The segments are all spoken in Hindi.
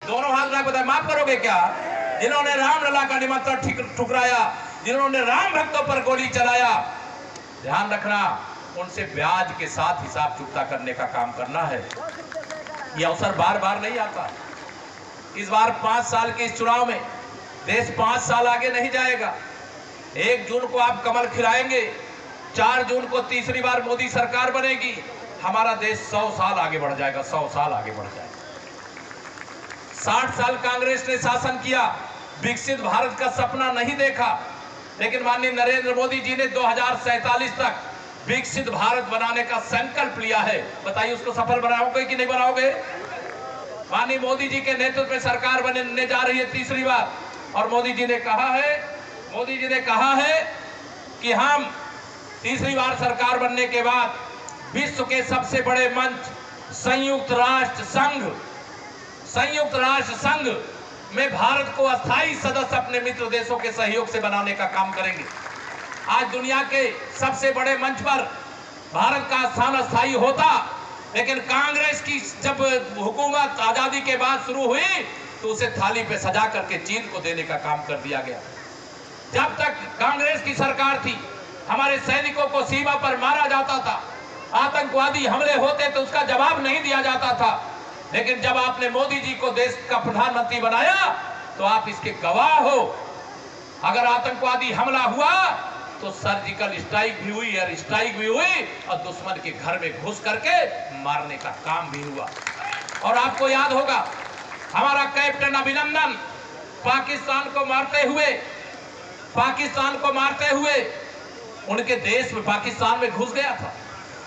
दोनों हाथ उठा बताए, माफ करोगे क्या? जिन्होंने रामलला का निमंत्रण ठुकराया, जिन्होंने राम भक्तों पर गोली चलाया, ध्यान रखना उनसे ब्याज के साथ हिसाब चुकता करने का काम करना है। यह अवसर बार बार नहीं आता। इस बार 5 साल के इस चुनाव में देश 5 साल आगे नहीं जाएगा। 1 जून को आप कमल खिलाएंगे, 4 जून को तीसरी बार मोदी सरकार बनेगी, हमारा देश 100 साल आगे बढ़ जाएगा, 100 साल आगे बढ़ जाएगा। 60 साल कांग्रेस ने शासन किया, विकसित भारत का सपना नहीं देखा, लेकिन माननीय नरेंद्र मोदी जी ने 2047 तक विकसित भारत बनाने का संकल्प लिया है। बताइए उसको सफल बनाओगे कि नहीं बनाओगे? माननीय मोदी जी के नेतृत्व में सरकार बनने जा रही है तीसरी बार, और मोदी जी ने कहा है कि हम तीसरी बार सरकार बनने के बाद विश्व के सबसे बड़े मंच संयुक्त राष्ट्र संघ में भारत को अस्थायी सदस्य अपने मित्र देशों के सहयोग से बनाने का काम करेंगे। आज दुनिया के सबसे बड़े मंच पर भारत का स्थान अस्थायी होता, लेकिन कांग्रेस की जब हुकूमत आजादी के बाद शुरू हुई तो उसे थाली पे सजा करके चीन को देने का काम कर दिया गया। जब तक कांग्रेस की सरकार थी, हमारे सैनिकों को सीमा पर मारा जाता था, आतंकवादी हमले होते तो उसका जवाब नहीं दिया जाता था। लेकिन जब आपने मोदी जी को देश का प्रधानमंत्री बनाया तो आप इसके गवाह हो। अगर आतंकवादी हमला हुआ तो सर्जिकल स्ट्राइक भी हुई, एयर स्ट्राइक भी हुई, और दुश्मन के घर में घुस करके मारने का काम भी हुआ। और आपको याद होगा हमारा कैप्टन अभिनंदन पाकिस्तान को मारते हुए उनके देश में पाकिस्तान में घुस गया था।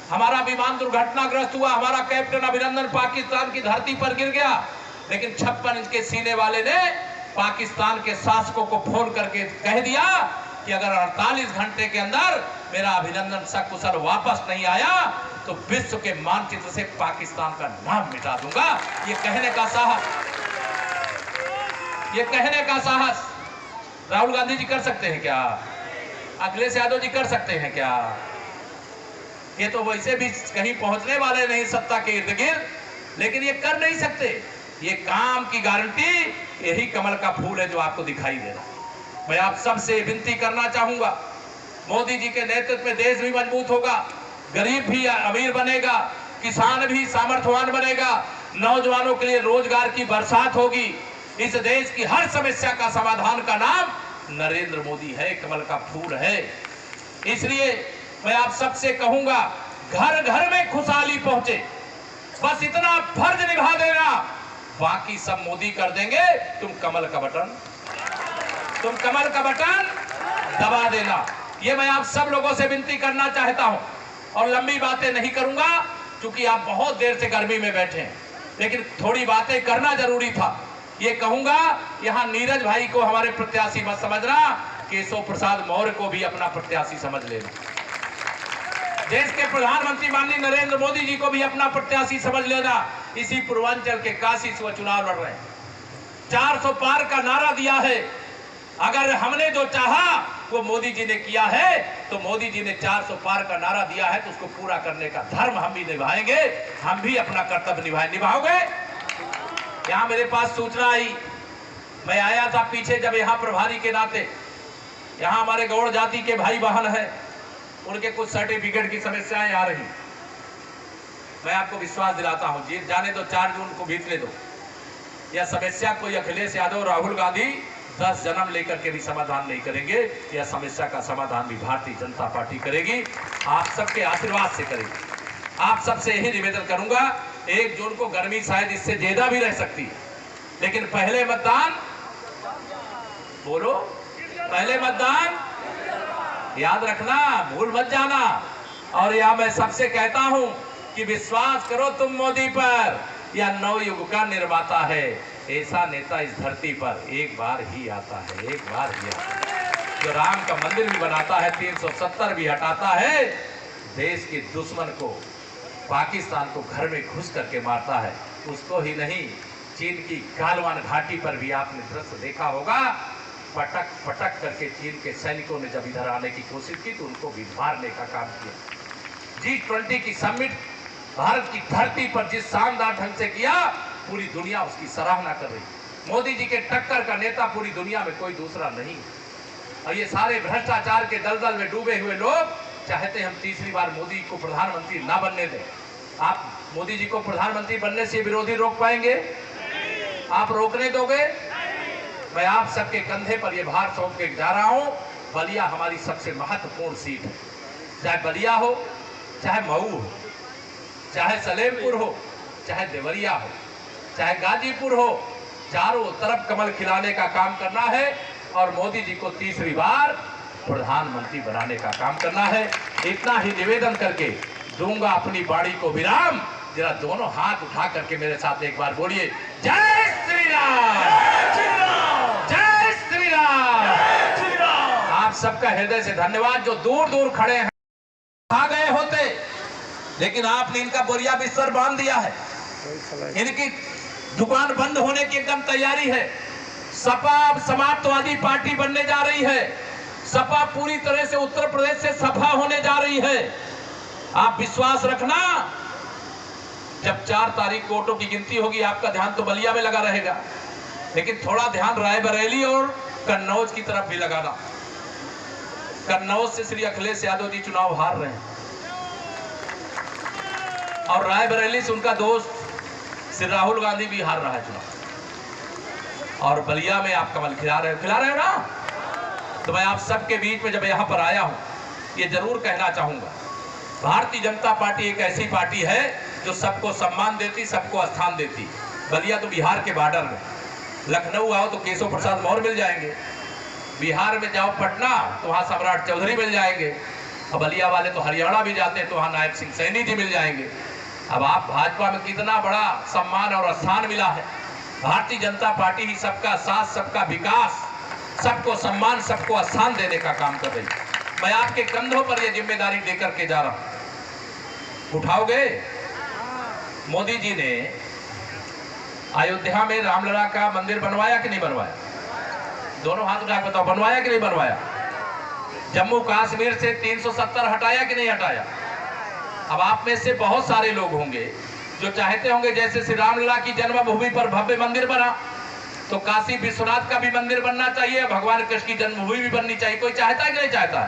हमारा विमान दुर्घटनाग्रस्त हुआ, हमारा कैप्टन अभिनंदन पाकिस्तान की धरती पर गिर गया, लेकिन 56 इंच के सीने वाले ने पाकिस्तान के शासकों को फोन करके कह दिया कि अगर 48 घंटे के अंदर मेरा अभिनंदन सकुशल वापस नहीं आया तो विश्व के मानचित्र से पाकिस्तान का नाम मिटा दूंगा। ये कहने का साहस राहुल गांधी जी कर सकते हैं क्या? अखिलेश यादव जी कर सकते हैं क्या? ये तो वैसे भी कहीं पहुंचने वाले नहीं सत्ता के इर्द गिर्द, लेकिन ये कर नहीं सकते। ये काम की गारंटी यही कमल का फूल है जो आपको दिखाई दे रहा है। मैं आप सबसे विनती करना चाहूंगा, मोदी जी के नेतृत्व में देश भी मजबूत होगा, गरीब भी अमीर बनेगा, किसान भी सामर्थ्यवान बनेगा, नौजवानों के लिए रोजगार की बरसात होगी। इस देश की हर समस्या का समाधान का नाम नरेंद्र मोदी है, कमल का फूल है। इसलिए मैं आप सबसे कहूंगा, घर घर में खुशहाली पहुंचे, बस इतना फर्ज निभा देना, बाकी सब मोदी कर देंगे। तुम कमल का बटन दबा देना। ये मैं आप सब लोगों से विनती करना चाहता हूं, और लंबी बातें नहीं करूंगा क्योंकि आप बहुत देर से गर्मी में बैठे हैं, लेकिन थोड़ी बातें करना जरूरी था। ये कहूंगा, यहां नीरज भाई को हमारे प्रत्याशी मत समझना, केशव प्रसाद मौर्य को भी अपना प्रत्याशी समझ लेना, देश के प्रधानमंत्री माननीय नरेंद्र मोदी जी को भी अपना प्रत्याशी समझ लेना। इसी पूर्वांचल के काशी से वो चुनाव लड़ रहे हैं। 400 पार का नारा दिया है। अगर हमने जो चाहा वो मोदी जी ने किया है, तो मोदी जी ने 400 पार का नारा दिया है तो उसको पूरा करने का धर्म हम भी निभाएंगे। हम भी अपना कर्तव्य निभाओगे। यहाँ मेरे पास सूचना आई, मैं आया था पीछे जब यहाँ प्रभारी के नाते, यहाँ हमारे गौड़ जाति के भाई बहन है, उनके कुछ सर्टिफिकेट की समस्याएं आ रही। मैं आपको विश्वास दिलाता हूं, जी जाने दो, 4 जून को बीतने दो। यह समस्या कोई अखिलेश यादव, राहुल गांधी 10 जन्म लेकर के भी समाधान नहीं करेंगे। यह समस्या का समाधान भी भारतीय जनता पार्टी करेगी, आप सबके आशीर्वाद से करेगी। आप सबसे यही निवेदन करूंगा, 1 जून को गर्मी शायद इससे ज्यादा भी रह सकती है, लेकिन पहले मतदान, बोलो पहले मतदान, याद रखना, भूल मत जाना। और यह मैं सबसे कहता हूं कि विश्वास करो तुम मोदी पर, यह नवयुग का निर्माता है। ऐसा नेता इस धरती पर एक बार ही आता है, एक बार ही आता है, जो राम का मंदिर भी बनाता है, 370 भी हटाता है, देश के दुश्मन को, पाकिस्तान को घर में घुस करके मारता है। उसको ही नहीं, चीन की गालवान घाटी पर भी आपने दृश्य देखा होगा, पटक पटक करके चीन के सैनिकों ने जब इधर आने की कोशिश की तो उनको भी मारने का काम किया। G20 की समिट भारत की धरती पर जिस शानदार ढंग से किया, पूरी दुनिया उसकी सराहना कर रही। मोदी जी के टक्कर का नेता पूरी दुनिया में कोई दूसरा नहीं। और ये सारे भ्रष्टाचार के दलदल में डूबे हुए लोग चाहते हम तीसरी बार मोदी को प्रधानमंत्री ना बनने दें। आप मोदी जी को प्रधानमंत्री बनने से विरोधी रोक पाएंगे? आप रोकने दोगे? मैं आप सबके कंधे पर यह भार सौंप के जा रहा हूं। बलिया हमारी सबसे महत्वपूर्ण सीट है। चाहे बलिया हो, चाहे मऊ हो, चाहे सलेमपुर हो, चाहे देवरिया हो, चाहे गाजीपुर हो, चारों तरफ कमल खिलाने का काम करना है और मोदी जी को तीसरी बार प्रधानमंत्री बनाने का काम करना है। इतना ही निवेदन करके दूंगा अपनी बाड़ी को विराम। जरा दोनों हाथ उठा करके मेरे साथ एक बार बोलिए, जय श्री राम, जय श्री राम। आप सबका हृदय से धन्यवाद। जो दूर दूर खड़े हैं, आ गए होते, लेकिन आपने इनका बोरिया बिस्तर बांध दिया है। इनकी दुकान बंद होने की एकदम तैयारी है। सपा समाजवादी पार्टी बनने जा रही है। सपा पूरी तरह से उत्तर प्रदेश से सफा होने जा रही है। आप विश्वास रखना, जब 4 तारीख को वोटों की गिनती होगी, आपका ध्यान तो बलिया में लगा रहेगा, लेकिन थोड़ा ध्यान रायबरेली और कन्नौज की तरफ भी लगाना। कन्नौज से श्री अखिलेश यादव जी चुनाव हार रहे हैं और रायबरेली से उनका दोस्त श्री राहुल गांधी भी हार रहा है चुनाव। और बलिया में आप कमल खिला रहे हो ना। तो मैं आप सबके बीच में जब यहां पर आया हूं, ये जरूर कहना चाहूंगा, भारतीय जनता पार्टी एक ऐसी पार्टी है जो सबको सम्मान देती, सबको स्थान देती। बलिया तो बिहार के बॉर्डर में, लखनऊ आओ तो केशव प्रसाद मौर्य मिल जाएंगे, बिहार में जाओ पटना तो वहां सम्राट चौधरी मिल जाएंगे, और बलिया वाले तो हरियाणा भी जाते हैं तो वहां नायब सिंह सैनी जी मिल जाएंगे। अब आप भाजपा में कितना बड़ा सम्मान और स्थान मिला है। भारतीय जनता पार्टी ही सबका साथ, सबका विकास, सबको सम्मान, सबको स्थान देने का काम कर रही है। मैं आपके कंधों पर यह जिम्मेदारी देकर के जा रहा हूं। उठाओगे? मोदी जी ने अयोध्या में रामलला का मंदिर बनवाया कि नहीं बनवाया? दोनों हाथ उठा बताओ, बनवाया कि नहीं बनवाया? जम्मू कश्मीर से 370 हटाया कि नहीं हटाया? अब आप में से बहुत सारे लोग होंगे जो चाहते होंगे जैसे श्री रामलला की जन्मभूमि पर भव्य मंदिर बना, तो काशी विश्वनाथ का भी मंदिर बनना चाहिए, भगवान कृष्ण की जन्मभूमि भी बननी चाहिए। कोई चाहता है कि नहीं चाहता?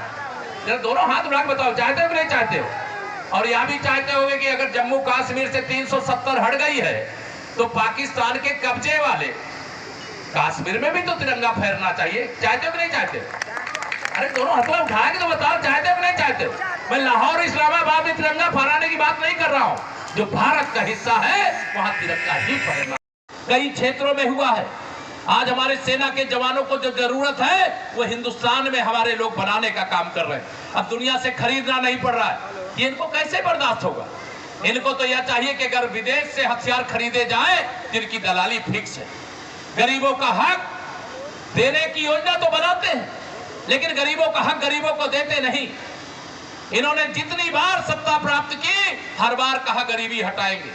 जरा दोनों हाथ उठा के बताओ, चाहते हो कि नहीं चाहते हो? और यह भी चाहते होंगे कि अगर जम्मू कश्मीर से 370 हट गई है तो पाकिस्तान के कब्जे वाले कश्मीर में भी तो तिरंगा फहरना चाहिए। चाहते हो कि नहीं चाहते? अरे दोनों हाथ उठा के तो बताओ, चाहते हो कि नहीं चाहते हो? मैं लाहौर इस्लामाबाद में तिरंगा फहराने की बात नहीं कर रहा हूं। जो भारत का हिस्सा है वहां तिरंगा ही फहरना। कई क्षेत्रों में हुआ है। आज हमारे सेना के जवानों को जो जरूरत है वो हिंदुस्तान में हमारे लोग बनाने का काम कर रहे हैं। अब दुनिया से खरीदना नहीं पड़ रहा है। ये इनको कैसे बर्दाश्त होगा? इनको तो यह चाहिए कि अगर विदेश से हथियार खरीदे जाए जिनकी दलाली फिक्स है। गरीबों का हक देने की योजना तो बनाते हैं, लेकिन गरीबों का हक गरीबों को देते नहीं। इन्होंने जितनी बार सत्ता प्राप्त की, हर बार कहा गरीबी हटाएंगे,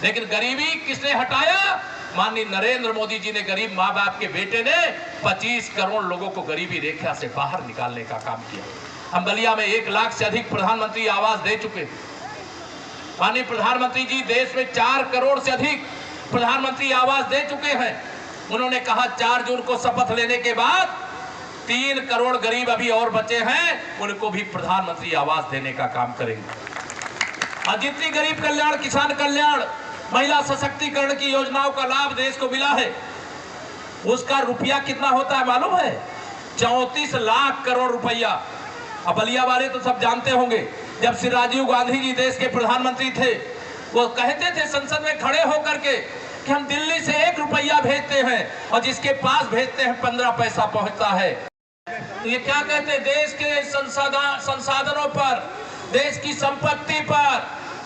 लेकिन गरीबी किसने हटाया? माननीय नरेंद्र मोदी जी ने, गरीब माँ बाप के बेटे ने 25 करोड़ लोगों को गरीबी रेखा से बाहर निकालने का काम किया। हम बलिया में 1 लाख से अधिक प्रधानमंत्री आवास दे चुके। माननीय प्रधानमंत्री जी देश में 4 करोड़ से अधिक प्रधानमंत्री आवास दे चुके हैं। उन्होंने कहा 4 जून को शपथ लेने के बाद 3 करोड़ गरीब अभी और बचे हैं, उनको भी प्रधानमंत्री आवास देने का काम करेंगे। और जितनी गरीब कल्याण, किसान कल्याण, महिला सशक्तिकरण की योजनाओं का लाभ देश को मिला है, उसका रुपया कितना होता है मालूम है? 34 लाख करोड़ रुपया। अब बलिया वाले तो सब जानते होंगे, जब श्री राजीव गांधी जी देश के प्रधानमंत्री थे, वो कहते थे संसद में खड़े होकर के कि हम दिल्ली से 1 रुपया भेजते हैं और जिसके पास भेजते हैं 15 पैसा पहुंचता है। तो ये क्या कहते हैं? देश के संसाधनों पर, देश की संपत्ति पर,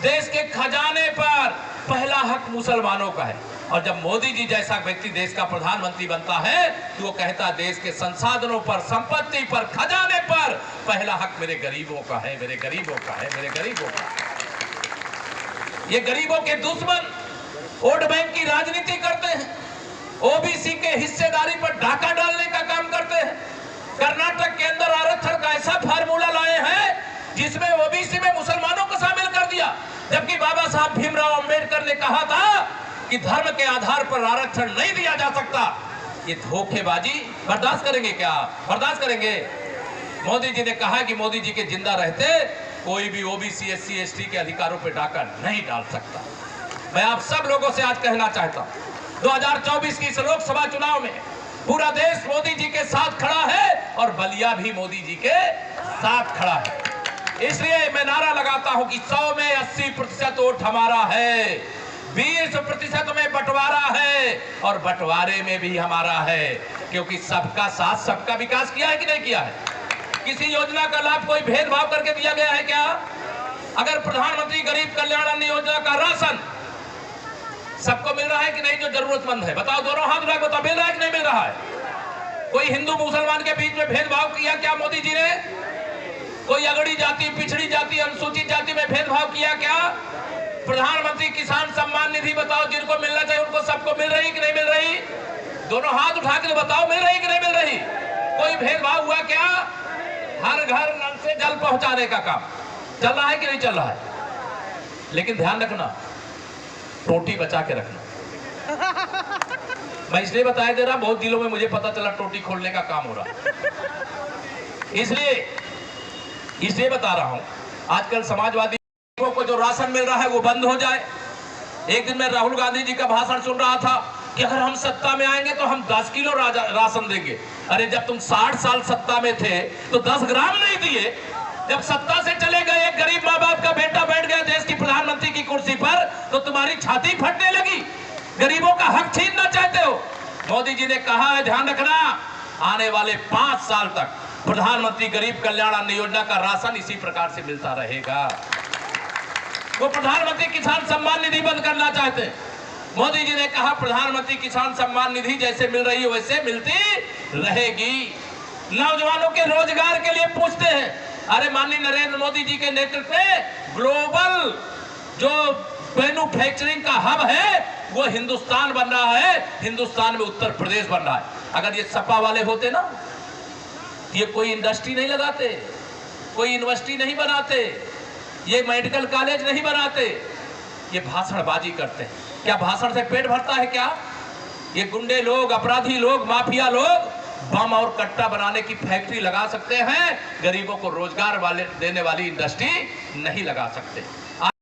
देश के खजाने पर पहला हक मुसलमानों का है। और जब मोदी जी जैसा व्यक्ति देश का प्रधानमंत्री बनता है तो वो कहता है देश के संसाधनों पर, संपत्ति पर, खजाने पर पहला हक मेरे गरीबों का है, मेरे गरीबों का है, मेरे गरीबों का। ये गरीबों के दुश्मन वोट बैंक की राजनीति करते हैं, ओबीसी के हिस्सेदारी पर डाका डालने का काम करते हैं। कर्नाटक के अंदर आरक्षण का ऐसा फार्मूला लाए हैं जिसमें ओबीसी में मुसलमानों को शामिल कर दिया, जबकि बाबा साहब भीमराव अंबेडकर ने कहा था कि धर्म के आधार पर आरक्षण नहीं दिया जा सकता, ये धोखेबाजी बर्दाश्त करेंगे क्या? बर्दाश्त करेंगे? मोदी जी ने कहा कि मोदी जी के जिंदा रहते कोई भी ओबीसी एससी एसटी के अधिकारों पर डाका नहीं डाल सकता। मैं आप सब लोगों से आज कहना चाहता हूं, 2024 की इस लोकसभा चुनाव में पूरा देश मोदी जी के साथ खड़ा है और बलिया भी मोदी जी के साथ खड़ा है। इसलिए मैं नारा लगाता हूं कि 100 में 80% वोट हमारा है, 20% में बंटवारा है और बंटवारे में भी हमारा है, क्योंकि सबका साथ सबका विकास किया है कि नहीं किया है? किसी योजना का लाभ कोई भेदभाव करके दिया गया है क्या? अगर प्रधानमंत्री गरीब कल्याण अन्न योजना का राशन सबको मिल रहा है कि नहीं जो जरूरतमंद है? बताओ, दोनों हाथ उठा के बताओ, मिल रहा है कि नहीं मिल रहा है? कोई हिंदू मुसलमान के बीच में भेदभाव किया क्या मोदी जी ने? कोई अगड़ी जाति, पिछड़ी जाति, अनुसूचित जाति में भेदभाव किया क्या? प्रधानमंत्री किसान सम्मान निधि बताओ, जिनको मिलना चाहिए उनको सबको मिल रही कि नहीं मिल रही? दोनों हाथ उठा के बताओ, मिल रही कि नहीं मिल रही? कोई भेदभाव हुआ क्या? हर घर नल से जल पहुंचाने का काम चल रहा है कि नहीं चल रहा है? लेकिन ध्यान रखना, टोटी बचा के रखना। मैं इसलिए बताया दे रहा, बहुत जिलों में मुझे पता चला टोटी खोलने का काम हो रहा, इसलिए बता रहा हूं। आजकल समाजवादी को जो राशन मिल रहा है वो बंद हो जाए। एक दिन मैं राहुल गांधी जी का भाषण सुन रहा था कि अगर हम सत्ता में आएंगे तो हम 10 किलो राशन देंगे। अरे जब तुम 60 साल सत्ता में थे तो 10 ग्राम नहीं दिए। जब सत्ता से चले गए, एक गरीब माँ बाप का बेटा बैठ गया देश की प्रधानमंत्री की कुर्सी पर, तो तुम्हारी छाती फटने लगी। गरीबों का हक छीनना चाहते हो। मोदी जी ने कहा है, ध्यान रखना, आने वाले 5 साल तक प्रधानमंत्री गरीब कल्याण अन्न योजना का राशन इसी प्रकार से मिलता रहेगा। वो प्रधानमंत्री किसान सम्मान निधि बंद करना चाहते हैं। मोदी जी ने कहा प्रधानमंत्री किसान सम्मान निधि जैसे मिल रही है वैसे मिलती रहेगी। नौजवानों के रोजगार के लिए पूछते हैं। अरे माननीय नरेंद्र मोदी जी के नेतृत्व में ग्लोबल जो मैन्युफैक्चरिंग का हब है वो हिंदुस्तान बन रहा है। हिंदुस्तान में उत्तर प्रदेश बन रहा है। अगर ये सपा वाले होते ना, ये कोई इंडस्ट्री नहीं लगाते, कोई यूनिवर्सिटी नहीं बनाते, ये मेडिकल कॉलेज नहीं बनाते, ये भाषणबाजी करते हैं। क्या भाषण से पेट भरता है क्या? ये गुंडे लोग, अपराधी लोग, माफिया लोग बम और कट्टा बनाने की फैक्ट्री लगा सकते हैं, गरीबों को रोजगार देने वाली इंडस्ट्री नहीं लगा सकते।